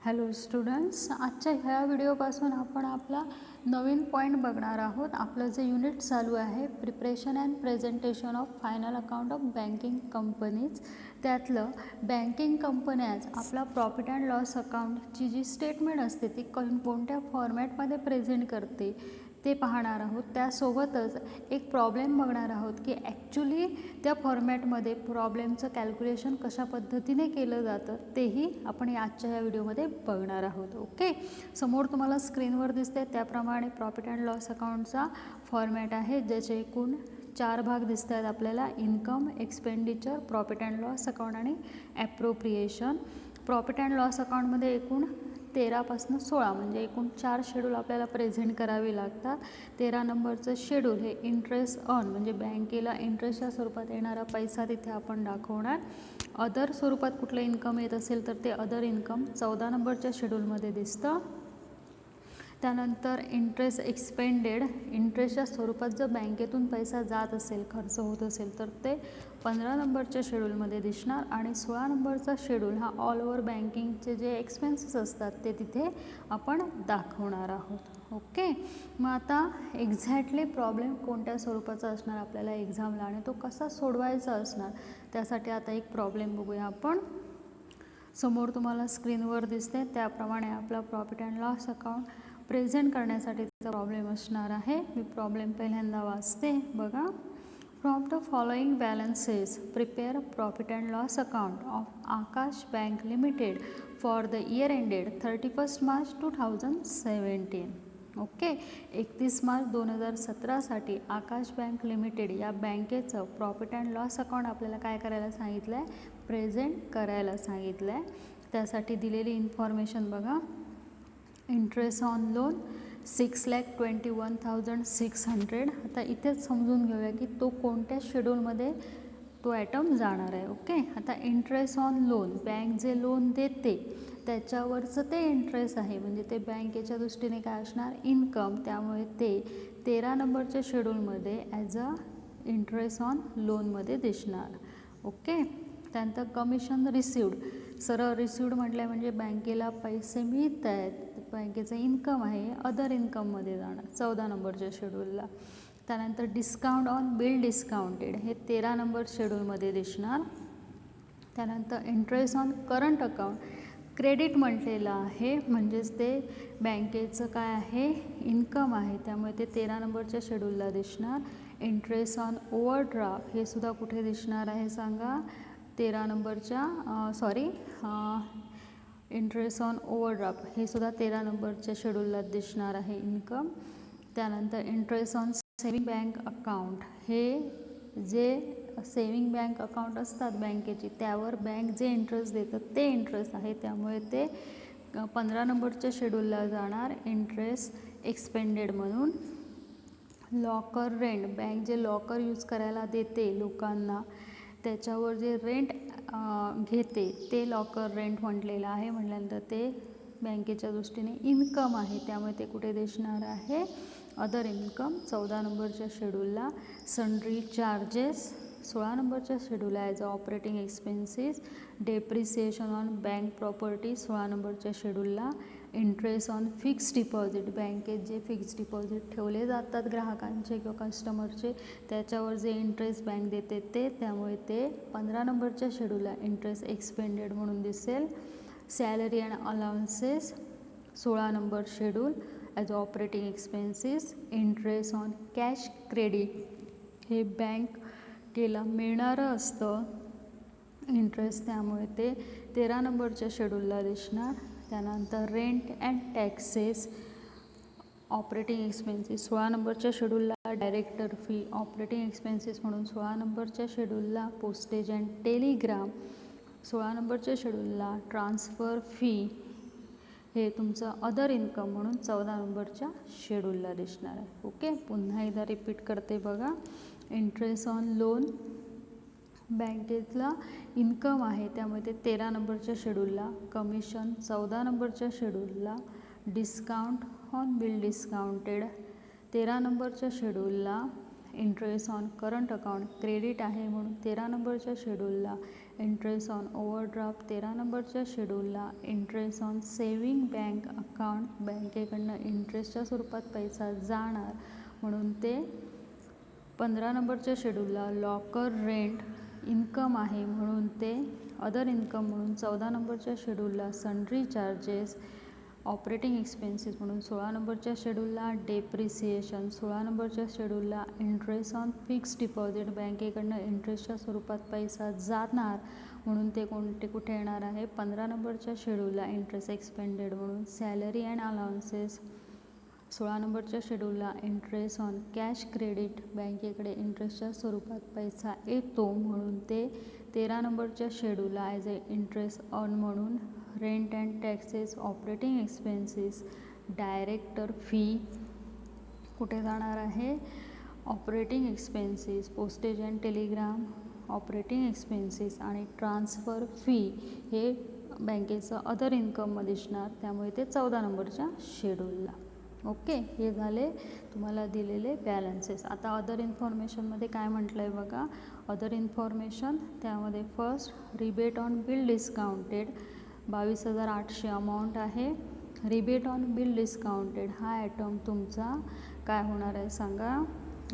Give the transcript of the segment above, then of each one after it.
Hello students, आजच्या ह्या व्हिडिओपासून आपण आपला नवीन पॉईंट बघणार आहोत. आपलं जे युनिट चालू आहे preparation and presentation of final account of banking companies, त्यातलं बँकिंग कंपन्याज आपला प्रॉफिट अँड लॉस अकाउंटची जी स्टेटमेंट असते ती कोणत्या फॉर्मॅटमध्ये प्रेझेंट करते ते पाहणार आहोत. त्यासोबतच एक प्रॉब्लेम बघणार आहोत की ॲक्च्युली त्या फॉर्मॅटमध्ये प्रॉब्लेमचं कॅल्क्युलेशन कशा पद्धतीने केलं जातं तेही आपण आजच्या या व्हिडिओमध्ये बघणार आहोत. ओके, समोर तुम्हाला स्क्रीनवर दिसते त्याप्रमाणे प्रॉफिट अँड लॉस अकाउंटचा फॉर्मॅट आहे, ज्याचे एकूण 4 भाग दिसत आहेत आपल्याला: income, expenditure, profit and loss account आणि ॲप्रोप्रिएशन. प्रॉफिट अँड लॉस अकाउंटमध्ये एकूण 13 पासून 16 म्हणजे एकूण 4 शेड्यूल आपल्याला प्रेझेंट करावे लागतात. 13 नंबरचं शेड्यूल हे इंटरेस्ट अर्न म्हणजे बँकेला इंटरेस्टच्या स्वरूपात येणारा पैसा तिथे आपण दाखवणार. अदर स्वरूपात कुठलं इन्कम येत असेल तर ते अदर इन्कम 14 नंबरच्या शेड्यूलमध्ये दिसतं. त्यानंतर इंटरेस्ट एक्सपेंडेड, इंटरेस्टच्या स्वरूपात जर बँकेतून पैसा जात असेल, खर्च होत असेल तर ते 15 नंबरच्या शेड्यूलमध्ये दिसणार. आणि 16 नंबरचा शेड्यूल हा ऑल ओव्हर बँकिंगचे जे एक्सपेन्सेस असतात ते तिथे आपण दाखवणार आहोत. ओके, मग आता एक्झॅक्टली प्रॉब्लेम कोणत्या स्वरूपाचा असणार आपल्याला एक्झामला आणि तो कसा सोडवायचा असणार, त्यासाठी आता एक प्रॉब्लेम बघूया आपण. समोर तुम्हाला स्क्रीनवर दिसते त्याप्रमाणे आपला profit and loss account present करण्यासाठीचा प्रॉब्लेम असणार आहे. मी प्रॉब्लेम पहिल्यांदा वाचते बघा. From the following balances prepare profit and loss account of Aakash bank limited for the year ended 31 March 2017. Okay, 31 March 2017साठी आकाश बँक लिमिटेड या बँकेचं प्रॉफिट अँड लॉस अकाउंट आपल्याला काय करायला सांगितलं आहे, प्रेझेंट करायला सांगितलं आहे. त्यासाठी दिलेली इन्फॉर्मेशन बघा. Interest on loan 6,21,600. आता इथेच समजून घेऊया की तो कोणत्या शेड्यूलमध्ये तो ॲटम जाणार आहे. ओके, आता इंटरेस्ट ऑन लोन, बँक जे लोन देते त्याच्यावरचं ते इंटरेस्ट आहे, म्हणजे ते बँकेच्या दृष्टीने काय असणार, इन्कम. त्यामुळे ते 13 नंबरच्या शेड्यूलमध्ये ॲज अ इंटरेस्ट ऑन लोनमध्ये दिसणार. ओके, त्यानंतर कमिशन रिसिव्ड, सरळ रिसिव्ड म्हटलं म्हणजे बँकेला पैसे मिळत आहेत, बँकेचं इन्कम आहे, अदर इन्कममध्ये जाणार 14 नंबरच्या शेड्यूलला. त्यानंतर डिस्काउंट ऑन बिल डिस्काउंटेड हे 13 नंबर शेड्यूलमध्ये दिसणार. त्यानंतर interest on current account credit म्हटलेलं आहे, म्हणजेच ते बँकेचं काय आहे, इन्कम आहे, त्यामुळे ते 13 नंबरच्या शेड्यूलला दिसणार. इंटरेस्ट ऑन ओव्हरड्राफ्ट हे सुद्धा कुठे दिसणार आहे सांगा, 13 नंबरच्या इंटरेस्ट ऑन ओव्हरड्राफ्ट हे सुद्धा 13 नंबरच्या शेड्यूलला दिसणार आहे इन्कम. त्यानंतर interest on saving bank account, हे जे सेविंग बँक अकाउंट असतात बँकेची त्यावर बँक जे इंटरेस्ट देतं ते इंटरेस्ट आहे, त्यामुळे ते 15 नंबरच्या शेड्यूलला जाणार इंटरेस्ट एक्सपेंडेड म्हणून. लॉकर रेंट, बँक जे लॉकर यूज करायला देते लोकांना त्याच्यावर जे रेंट घेते ते लॉकर रेंट म्हटलेलं आहे, म्हटल्यानंतर ते बँकेच्या दृष्टीने इन्कम आहे, त्यामुळे ते कुठे दिसणार आहे, अदर इन्कम 14 नंबरच्या शेड्यूलला. सन्ड्री चार्जेस 16 नंबरच्या schedule as operating expenses. Depreciation on bank property 16 नंबरच्या शेड्यूलला. इंटरेस्ट ऑन फिक्स्ड डिपॉझिट, बँकेत जे फिक्स्ड डिपॉझिट ठेवले जातात ग्राहकांचे किंवा कस्टमरचे त्याच्यावर जे इंटरेस्ट बँक देते ते, त्यामुळे ते 15 नंबरच्या शेड्यूलला इंटरेस्ट एक्सपेंडेड म्हणून दिसेल. Salary and allowances 16 number schedule as operating expenses. Interest on cash credit हे बँकेला मिळणारं असतं इंटरेस्ट, त्यामुळे ते 13 नंबरच्या शेड्यूलला दिसणार. त्यानंतर rent and taxes operating expenses 16 नंबरच्या शेड्यूलला. डायरेक्टर फी ऑपरेटिंग एक्सपेन्सेस म्हणून 16 नंबरच्या शेड्यूलला. पोस्टेज अँड टेलिग्राम 16 नंबरच्या शेड्यूलला. ट्रान्सफर फी हे तुमचं अदर इन्कम म्हणून 14 नंबरच्या शेड्यूलला दिसणार आहे. ओके, पुन्हा एकदा रिपीट करते बघा. इंटरेस्ट ऑन लोन बँकेतला इन्कम आहे, त्यामुळे ते 13 नंबरच्या शेड्यूलला. कमिशन 14 नंबरच्या शेड्यूलला. डिस्काउंट ऑन बिल डिस्काउंटेड 13 नंबरच्या शेड्यूलला. Interest on current account credit आहे म्हणून 13 नंबरच्या शेड्यूलला, इंटरेस्ट ऑन ओव्हरड्राफ्ट 13 नंबरच्या शेड्यूलला, interest on saving bank account बँकेकडनं इंटरेस्टच्या स्वरूपात पैसा जाणार म्हणून ते 15 नंबरच्या शेड्यूलला, लॉकर रेंट इन्कम आहे म्हणून ते अदर इन्कम म्हणून 14 नंबरच्या शेड्यूलला, सन्ड्री चार्जेस ऑपरेटिंग एक्सपेन्सेस म्हणून 16 नंबरच्या शेड्यूलला, डेप्रिसिएशन 16 नंबरच्या शेड्यूलला, इंटरेस्ट ऑन फिक्स डिपॉझिट बँकेकडनं इंटरेस्टच्या स्वरूपात पैसा जाणार म्हणून ते कुठे येणार आहे 15 नंबरच्या शेड्यूलला, इंटरेस्ट एक्सपेंडेड म्हणून सॅलरी अँड अलाउन्सेस 16 नंबरच्या शेड्यूलला, इंटरेस्ट ऑन कॅश क्रेडिट बँकेकडे इंटरेस्टच्या स्वरूपात पैसा येतो म्हणून ते 13 नंबरच्या शेड्यूलला ॲज ए इंटरेस्ट ऑन म्हणून, rent and taxes operating expenses director fee कुठे जाणार आहे operating expenses, postage and Telegram operating expenses आणि ट्रान्सफर फी हे बँकेचं अदर इन्कममध्ये दिसणार त्यामुळे ते 14 नंबरच्या शेड्यूलला. ओके, हे झाले तुम्हाला दिलेले बॅलन्सेस. आता अदर इन्फॉर्मेशनमध्ये काय म्हटलं आहे बघा, अदर इन्फॉर्मेशन त्यामध्ये first rebate on bill discounted 22,800 amount आहे. रिबेट ऑन बिल डिस्काउंटेड हा ॲटम तुमचा काय होणार आहे सांगा,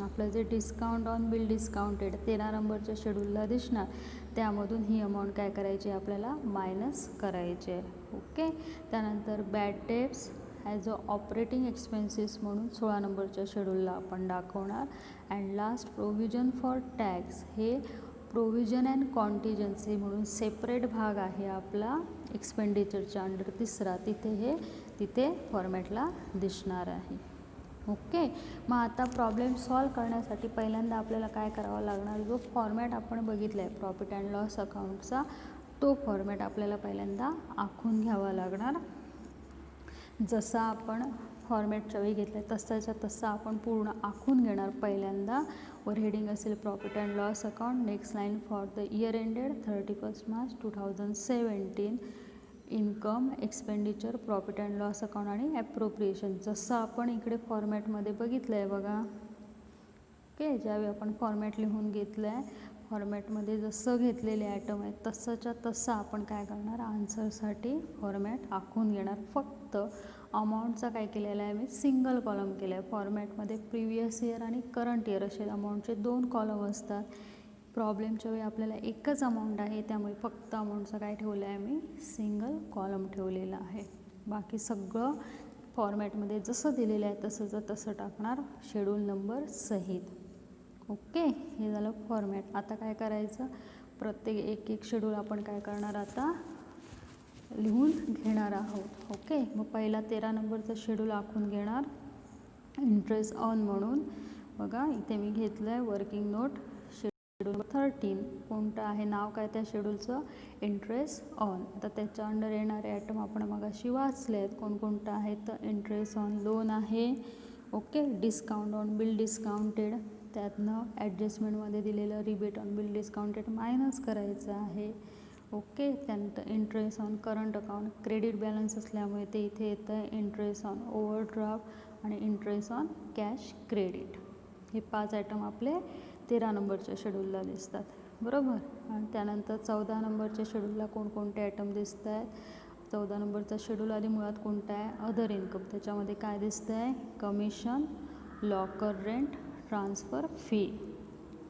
आपलं जे डिस्काउंट ऑन बिल डिस्काउंटेड 13 नंबरच्या शेड्यूलला दिसणार त्यामधून ही अमाऊंट काय करायची आपल्याला मायनस करायची आहे. ओके, त्यानंतर bad debts as a operating expenses म्हणून 16 नंबरच्या शेड्यूलला आपण दाखवणार. And last provision for tax हे प्रोव्हिजन अँड कॉन्टिजन्सी म्हणून सेपरेट भाग आहे आपला एक्सपेंडिचरच्या अंडर तिसरा, तिथे फॉर्मॅटला दिसणार आहे. ओके, मग आता प्रॉब्लेम सॉल्व करण्यासाठी पहिल्यांदा आपल्याला काय करावं लागणार, जो फॉर्मॅट आपण बघितला आहे प्रॉफिट अँड लॉस अकाउंटचा तो फॉर्मॅट आपल्याला पहिल्यांदा आखून घ्यावा लागणार. जसा आपण फॉर्मॅटच्या वेळी घेतला आहे तसाच्या तसा आपण पूर्ण आखून घेणार. पहिल्यांदा वर हेडिंग असेल profit and loss account, next line for the year ended 31 March 2017, income expenditure profit and loss account आणि ॲप्रोप्रिएशन जसं आपण इकडे फॉर्मॅटमध्ये बघितलं आहे बघा. ओके, ज्यावेळी आपण फॉर्मॅट लिहून घेतलं आहे फॉर्मॅटमध्ये जसं घेतलेले ॲटम आहेत तसंच्या तसं आपण काय करणार आन्सरसाठी फॉर्मॅट आखून घेणार. फक्त अमाऊंटचा काय केलेला आहे मी सिंगल कॉलम केला आहे. फॉर्मॅटमध्ये प्रिव्हियस इयर आणि करंट इयर असे अमाऊंटचे 2 कॉलम असतात. प्रॉब्लेमच्या वेळी आपल्याला एकच अमाऊंट आहे त्यामुळे फक्त अमाऊंटचं काय ठेवलं आहे मी सिंगल कॉलम ठेवलेलं आहे. बाकी सगळं फॉर्मॅटमध्ये जसं दिलेलं आहे तसं टाकणार शेड्यूल नंबर सहित. ओके, हे झालं फॉर्मॅट. आता काय करायचं प्रत्येक एक शेड्यूल आपण काय करणार आता लिहून घेणार आहोत. ओके, मग पहिला 13 नंबरचा शेड्यूल आखून घेणार इंटरेस्ट ऑन म्हणून. बघा इथे मी घेतलं आहे वर्किंग नोट शेड्यूल 13 कोणतं आहे नाव काय त्या शेड्यूलचं इंटरेस्ट ऑन. आता त्याच्या अंडर येणारे ॲटम आपण मगाशी वाचले आहेत कोणकोणतं आहेत तर इंटरेस्ट ऑन लोन आहे. Okay, discount on bill discounted त्यातनं ॲडजस्टमेंटमध्ये दिलेलं rebate on bill discounted minus करायचं आहे. ओके, त्यानंतर interest on current account credit balance असल्यामुळे ते इथे येतं आहे इंटरेस्ट ऑन ओव्हरड्राफ्ट आणि इंटरेस्ट ऑन कॅश क्रेडिट. हे 5 ॲटम आपले 13 नंबरच्या शेड्यूलला दिसतात बरोबर. आणि त्यानंतर 14 नंबरच्या शेड्यूलला कोणकोणते ॲटम दिसत आहेत. 14 नंबरचा शेड्यूल आधी मुळात कोणता आहे अदर इन्कम त्याच्यामध्ये काय दिसतं आहे commission, locker rent, transfer fee.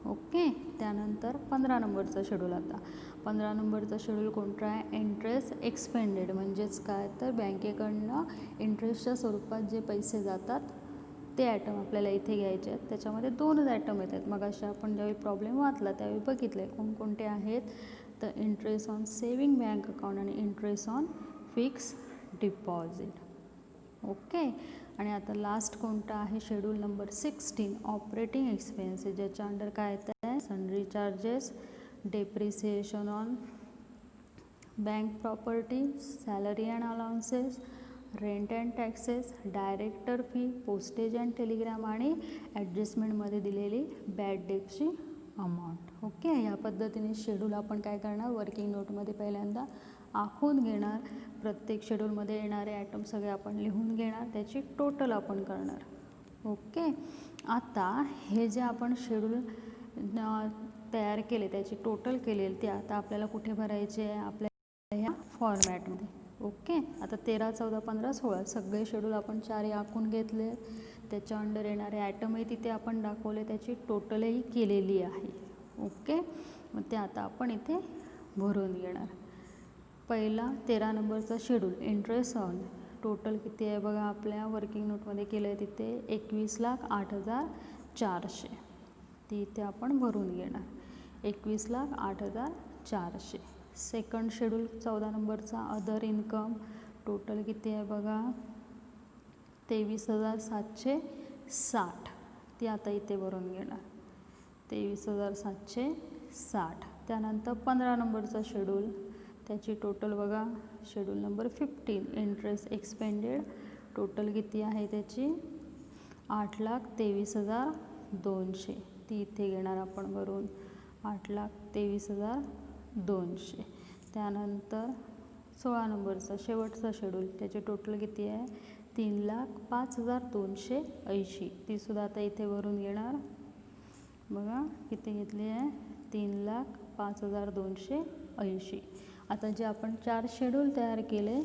Okay, त्यानंतर 15 नंबरचा शेड्यूल. आता 15 नंबरचा शेड्यूल कोणता आहे इंटरेस्ट एक्सपेंडेड म्हणजेच काय तर बँकेकडनं इंटरेस्टच्या स्वरूपात जे पैसे जातात ते ॲटम आपल्याला इथे घ्यायचे आहेत. त्याच्यामध्ये 2च ॲटम येतात. मग अशा आपण ज्यावेळी प्रॉब्लेम वाचला त्यावेळी बघितले कोणकोणते आहेत तर interest on saving bank account आणि interest on fix deposit. Okay, आणि आता लास्ट कोणता आहे शेड्यूल नंबर 16 ऑपरेटिंग एक्सपेन्सेस ज्याच्या अंडर काय येतं आहे sundry charges, depreciation on bank property, salary and allowances, rent and taxes, director fee, postage and telegram आणि ॲडजस्टमेंटमध्ये दिलेली बॅड डेटची अमाऊंट. ओके, या पद्धतीने शेड्यूल आपण काय करणार वर्किंग नोटमध्ये पहिल्यांदा आखून घेणार. प्रत्येक शेड्यूलमध्ये येणारे ॲटम सगळे आपण लिहून घेणार त्याची टोटल आपण करणार. ओके, आता हे जे आपण शेड्यूल तयार केले त्याची टोटल केलेली ते आता आपल्याला कुठे भरायचे आहे, आपल्या ह्या फॉर्मॅटमध्ये. ओके, आता 13, 14, 15, 16 सगळे शेड्यूल आपण 4 आखून घेतले. त्याच्या अंडर येणारे ॲटमही तिथे आपण दाखवले, त्याची टोटलही केलेली आहे. ओके, मग ते आता आपण इथे भरून घेणार. पहिला 13 नंबरचा शेड्यूल इंटरेस्ट ऑन टोटल किती आहे बघा, आपल्या वर्किंग नोटमध्ये केलं आहे तिथे 21,08,400. ती इथे आपण भरून घेणार. 21,08,400. सेकंड शेड्यूल 14 नंबरचा अदर इन्कम टोटल किती आहे बघा, 23,760. ती आता इथे भरून घेणार. 23,760. त्यानंतर 15 नंबरचा शेड्यूल, त्याची टोटल बघा, schedule number 15 interest expanded total किती आहे त्याची 8,23,200. ती इथे घेणार आपण भरून 8,23,200. त्यानंतर 16 नंबरचा शेवटचा शेड्यूल, त्याचे टोटल किती आहे 3,05,280. तीसुद्धा आता इथे भरून घेणार. बघा किती घेतली आहे 3,05,280. आता जे आपण 4 शेड्यूल तयार केले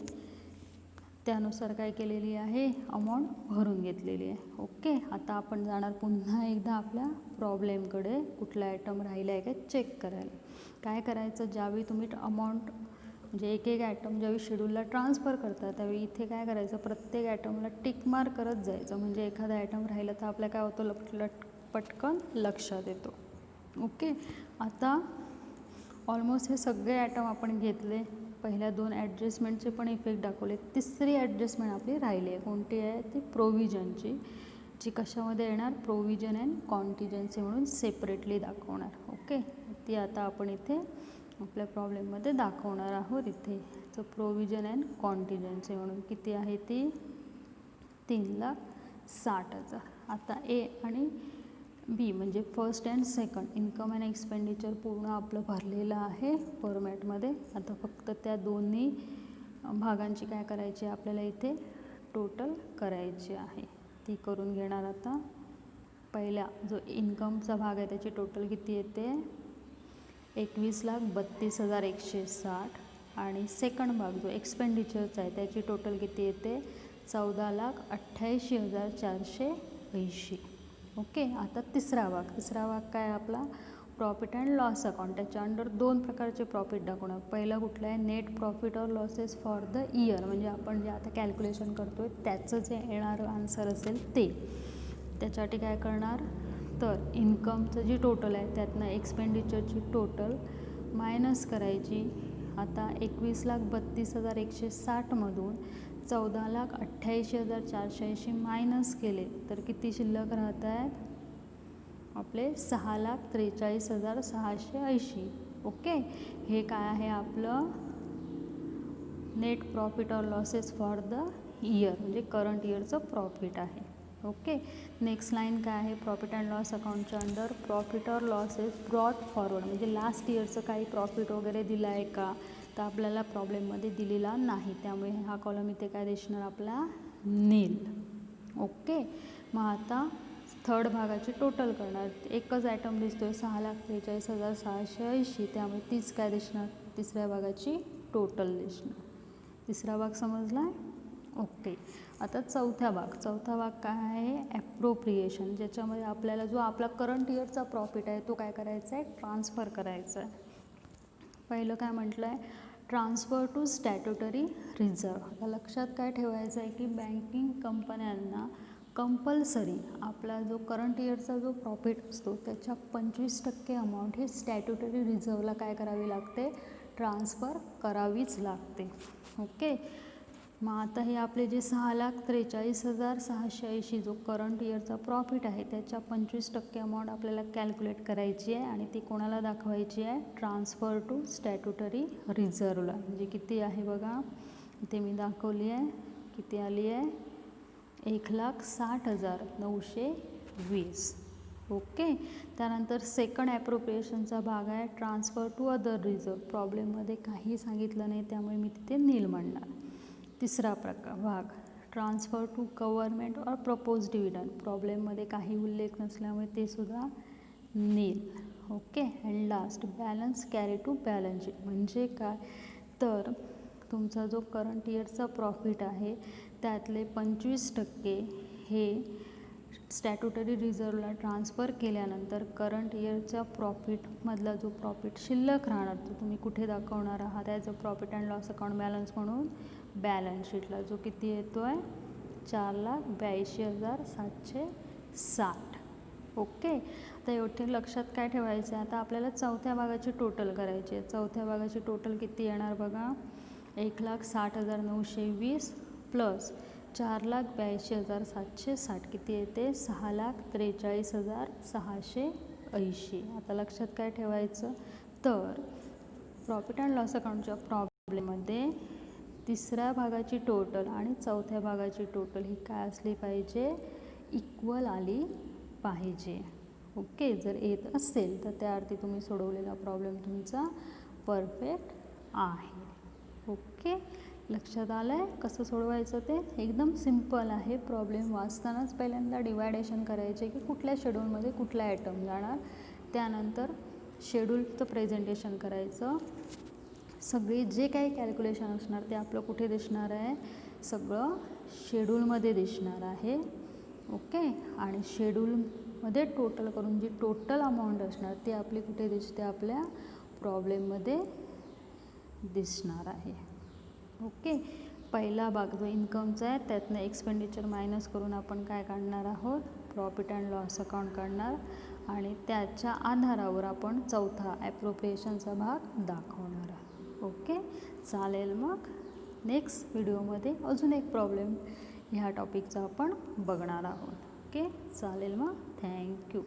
त्यानुसार काय केलेली आहे, अमाऊंट भरून घेतलेली आहे. ओके, आता आपण जाणार पुन्हा एकदा आपल्या प्रॉब्लेमकडे. कुठला आयटम राहिला आहे का चेक करायला. काय करायचं, ज्यावेळी तुम्ही अमाऊंट म्हणजे एक एक आयटम ज्यावेळी शेड्यूलला ट्रान्सफर करता त्यावेळी इथे काय करायचं, प्रत्येक आयटमला टिक मार्क करत जायचं. म्हणजे एखादा आयटम राहिला तर आपल्या काय होतं, पटकन लक्षात येतो. ओके, आता ऑलमोस्ट हे सगळे आयटम आपण घेतले. पहिल्या 2 ॲडजस्टमेंटचे पण इफेक्ट दाखवले. तिसरी ॲडजस्टमेंट आपली राहिली आहे. कोणती आहे ती प्रोव्हिजनची, जी कशामध्ये येणार प्रोव्हिजन अँड कॉन्टिजन्सी म्हणून सेपरेटली दाखवणार. ओके, ती आता आपण इथे आपल्या प्रॉब्लेममध्ये दाखवणार आहोत. इथे तर प्रोव्हिजन अँड कॉन्टिजन्सी म्हणून किती आहे ती 3,60,000. आता ए आणि बी म्हणजे first and second income and expenditure पूर्ण आपलं भरलेलं आहे फॉर्मॅटमध्ये. आता फक्त त्या दोन्ही भागांची काय करायची आहे आपल्याला इथे टोटल करायची आहे. ती करून घेणार. आता पहिला जो इन्कमचा भाग आहे त्याची टोटल किती येते 21,32,160. आणि सेकंड भाग जो एक्सपेंडिचरचा आहे त्याची टोटल किती येते 14,88,480. ओके, आता तिसरा भाग काय आपला प्रॉफिट अँड लॉस अकाउंट. त्याच्या अंडर 2 प्रकारचे प्रॉफिट दाखवणार. पहिला कुठला आहे net profit or losses for the year, म्हणजे आपण जे आता कॅल्क्युलेशन करतो आहे त्याचं जे येणारं आन्सर असेल ते. त्याच्यासाठी काय करणार तर इन्कमचं जी टोटल आहे त्यातनं एक्सपेंडिचरची टोटल मायनस करायची. आता 21,32,160मधून 14,88,480 मायनस केले तर किती शिल्लक राहत आहेत आपले 6,43,680. ओके, हे काय आहे आपलं net profit or losses for the year म्हणजे करंट इयरचं प्रॉफिट आहे. ओके, नेक्स्ट लाईन काय आहे प्रॉफिट अँड लॉस अकाउंटच्या under profit or losses brought forward म्हणजे लास्ट इयरचं काही प्रॉफिट वगैरे दिलं आहे का, तर आपल्याला प्रॉब्लेममध्ये दिलेला नाही. त्यामुळे हा कॉलम इथे काय दिसणार आपला नील. ओके, मग आता थर्ड भागाची टोटल करणार. एकच आयटम दिसतो आहे 6,43,680. त्यामुळे तीच काय दिसणार तिसऱ्या भागाची टोटल दिसणार. तिसरा भाग समजला. ओके, आता चौथा भाग काय आहे ॲप्रोप्रिएशन, ज्याच्यामध्ये आपल्याला जो आपला करंट इयरचा प्रॉफिट आहे तो काय करायचा आहे ट्रान्सफर करायचा आहे. पहिलं काय म्हटलं आहे ट्रान्सफर टू स्टॅट्युटरी रिझर्व. आता लक्षात काय ठेवायचं आहे की बँकिंग कंपन्यांना कंपल्सरी आपला जो करंट इयरचा जो प्रॉफिट असतो त्याच्या 25% अमाऊंट ही स्टॅट्युटरी रिझर्वला काय करावी लागते ट्रान्सफर करावीच लागते. ओके, मग आता हे आपले जे 6,43,680 जो करंट इयरचा प्रॉफिट आहे त्याच्या 25% अमाऊंट आपल्याला कॅल्क्युलेट करायची आहे आणि ती कोणाला दाखवायची आहे ट्रान्सफर टू स्टॅट्युटरी रिझर्वला. म्हणजे किती आहे बघा इथे मी दाखवली आहे किती आली आहे 1,60,920. ओके, त्यानंतर सेकंड ॲप्रोप्रिएशनचा भाग आहे ट्रान्सफर टू अदर रिझर्व. प्रॉब्लेममध्ये काही सांगितलं नाही त्यामुळे मी तिथे नील म्हणणार. तिसरा भाग ट्रान्सफर टू गव्हर्मेंट और प्रपोज डिव्हिडंड, प्रॉब्लेममध्ये काही उल्लेख नसल्यामुळे ते सुद्धा nil. Okay. And last balance carry to balance sheet म्हणजे काय, तर तुमचा जो करंट इयरचा प्रॉफिट आहे त्यातले 25% हे स्टॅट्युटरी रिझर्वला ट्रान्सफर केल्यानंतर करंट इयरच्या प्रॉफिटमधला जो प्रॉफिट शिल्लक राहणार तो तुम्ही कुठे दाखवणार आहात, as a profit and loss account balance म्हणून बॅलन्स शीटला, जो किती येतो आहे 4,82,760. ओके. आता एवढे लक्षात काय ठेवायचं आहे, आता आपल्याला चौथ्या भागाची टोटल करायची आहे. चौथ्या भागाची टोटल किती येणार बघा, 1,60,920 प्लस 4,82,760 किती येते 6,43,680. आता लक्षात काय ठेवायचं, तर प्रॉफिट अँड लॉस अकाउंटच्या प्रॉब्लेममध्ये तिसऱ्या भागाची टोटल आणि चौथ्या भागाची टोटल ही काय असली पाहिजे, इक्वल आली पाहिजे. ओके. जर येत असेल तर त्या अर्थी तुम्ही सोडवलेला प्रॉब्लेम तुमचा परफेक्ट आहे. ओके. लक्षात आलं आहे कसं सोडवायचं ते, एकदम सिम्पल आहे. प्रॉब्लेम वाचतानाच पहिल्यांदा डिवायडेशन करायचे की कुठल्या शेड्यूलमध्ये कुठला ॲटम जाणार, त्यानंतर शेड्यूलचं प्रेझेंटेशन करायचं. सगळे जे काही कॅल्क्युलेशन असणार ते आपलं कुठे दिसणार आहे, सगळं शेड्यूलमध्ये दिसणार आहे. ओके. आणि शेड्यूलमध्ये टोटल करून जी टोटल अमाऊंट असणार ती आपली कुठे दिसते, आपल्या प्रॉब्लेममध्ये दिसणार आहे. ओके. पहिला भाग जो इन्कमचा आहे त्यातनं एक्सपेंडिचर मायनस करून आपण काय काढणार आहोत, प्रॉफिट अँड लॉस अकाउंट काढणार आणि त्याच्या आधारावर आपण चौथा ॲप्रोप्रिएशनचा भाग दाखवणार आहोत. ओके. चालेल. मग नेक्स्ट व्हिडिओमध्ये अजून एक प्रॉब्लेम ह्या टॉपिकचा आपण बघणार आहोत. ओके. चालेल. मग थँक्यू.